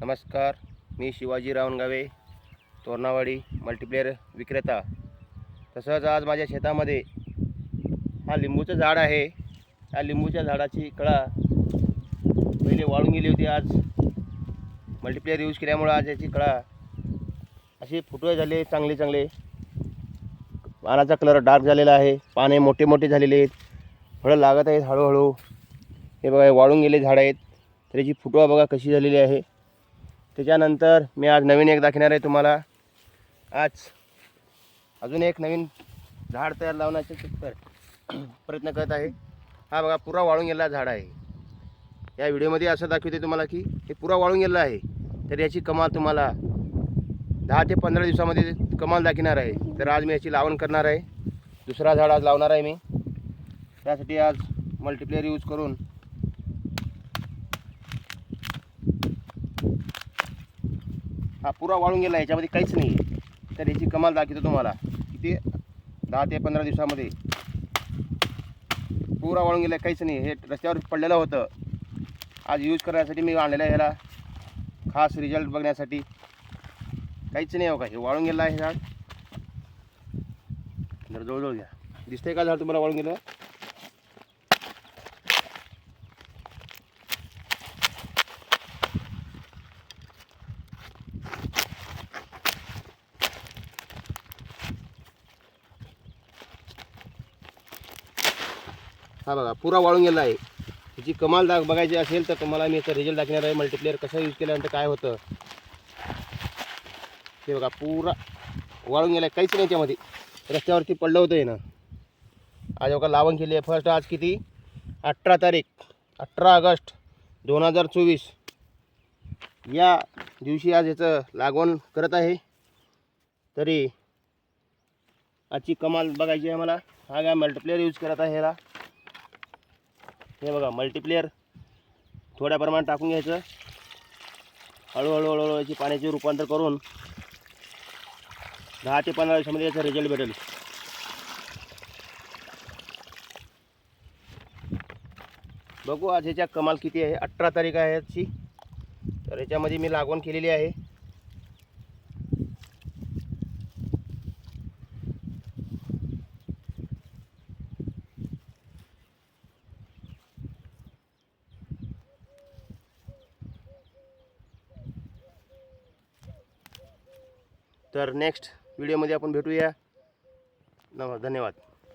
नमस्कार, मी शिवाजी रावणगावे, तोरणावाडी मल्टीप्लेअर विक्रेता। तसंच आज माझ्या शेतामध्ये हा लिंबूचं झाड आहे। या लिंबूच्या झाडाची कळा पहिले वाळून गेली होती। आज मल्टीप्लेअर यूज केल्यामुळे आज याची कळा असे फुटवे झाले, चांगले चांगले। पानाचा कलर डार्क झालेला आहे, पाने मोठे मोठे झालेले आहेत, फळं लागत आहेत हळूहळू। हे बघा, वाळून गेले झाड आहेत, तर याची फुटवा बघा कशी झालेली आहे। त्याच्यानंतर मी आज नवीन एक दाखवणार आहे तुम्हाला। आज अजून एक नवीन झाड तयार लावण्याचा प्रयत्न करत आहे। हा बघा, पुरा वाळून गेलेला झाड आहे। या व्हिडिओमध्ये असं दाखवते तुम्हाला की हे पुरा वाळून गेलेलं आहे, तर याची कमाल तुम्हाला 10 ते 15 दिवसामध्ये कमाल दाखवणार आहे। तर आज मी याची लावण करणार आहे, दुसरा झाड आज लावणार आहे मी। त्यासाठी आज मल्टीप्लेअर यूज करून हा पुरा वाळून गेला, याच्यामध्ये काहीच नाही। तर याची कमाल दाखवतो तुम्हाला किती 10 ते 15 दिवसामध्ये पुरा वाळून गेला, काहीच नाही। हे रस्त्यावर पडलेलं होतं, आज यूज करण्यासाठी मी आणलेलं आहे ह्याला, खास रिझल्ट बघण्यासाठी। काहीच नाही हो का, हे वाळून गेलं आहे झाड। जर जवळजवळ घ्या, दिसतंय का झाड तुम्हाला वाळून गेलं? हा बघा, पुरा वाळून गेला आहे। त्याची कमाल बघायची असेल तर तुम्हाला मी याचा रिझल्ट दाखवणार आहे, मल्टीप्लेअर कसं यूज केल्यानंतर काय होतं। हे बघा, पुरा वाळून गेला, काहीच नाही याच्यामध्ये। रस्त्यावरती पडलं होतं हे ना। आज बघा लावण केली आहे फर्स्ट। आज किती 18 तारीख, 18 ऑगस्ट 2024 या दिवशी आज याचं लागवण करत आहे। तरी आजची कमाल बघायची आहे मला। हा काय मल्टीप्लेअर यूज करत आहे ह्याला। हे बघा, मल्टीप्लेअर थोड्या प्रमाणात टाकून घ्यायचं, हळूहळू हळूहळू याची पाण्याचे रूपांतर करून 10 ते 15 दिवसामध्ये याचा रिझल्ट भेटेल। बघू आज ह्याच्या कमाल किती आहे। 18 तारीख आहे याची, तर याच्यामध्ये मी लागवण केलेली आहे। तर नेक्स्ट व्हिडिओमध्ये आपण भेटूया। धन्यवाद।